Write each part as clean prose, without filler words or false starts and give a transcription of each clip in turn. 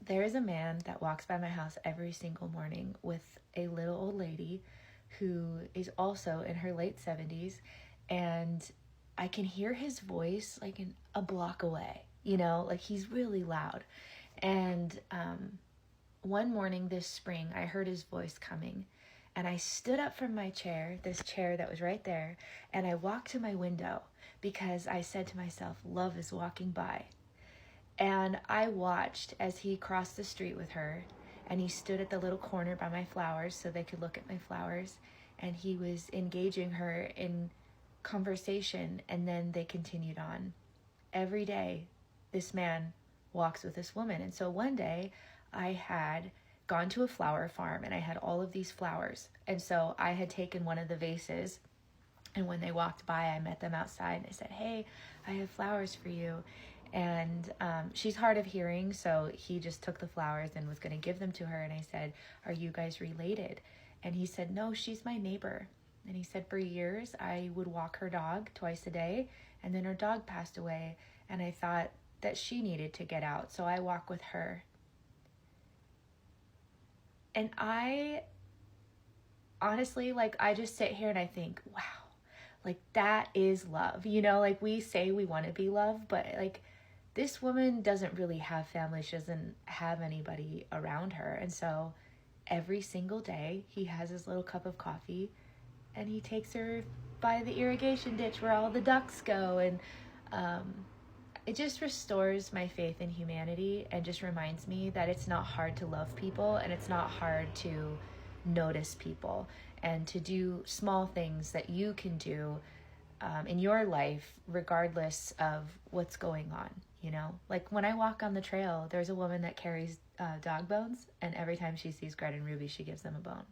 There is a man that walks by my house every single morning with a little old lady who is also in her late 70s, and I can hear his voice like a block away, like he's really loud. And one morning this spring, I heard his voice coming, and I stood up from my chair, this chair that was right there, and I walked to my window because I said to myself, love is walking by. And I watched as he crossed the street with her, and he stood at the little corner by my flowers so they could look at my flowers, and he was engaging her in conversation, and then they continued on. Every day, this man walks with this woman. And so one day, I had gone to a flower farm, and I had all of these flowers. And so I had taken one of the vases, and when they walked by, I met them outside, and I said, hey, I have flowers for you. And she's hard of hearing, so he just took the flowers and was going to give them to her. And I said, are you guys related? And he said, no, she's my neighbor. And he said, for years, I would walk her dog twice a day, and then her dog passed away, and I thought that she needed to get out, so I walk with her. And I honestly, I just sit here and I think, wow, that is love. Like we say we want to be loved, but this woman doesn't really have family. She doesn't have anybody around her. And so every single day he has his little cup of coffee, and he takes her by the irrigation ditch where all the ducks go. And it just restores my faith in humanity, and just reminds me that it's not hard to love people, and it's not hard to notice people, and to do small things that you can do in your life regardless of what's going on. Like when I walk on the trail, there's a woman that carries dog bones, and every time she sees Greta and Ruby, she gives them a bone.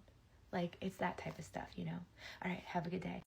It's that type of stuff. All right, have a good day.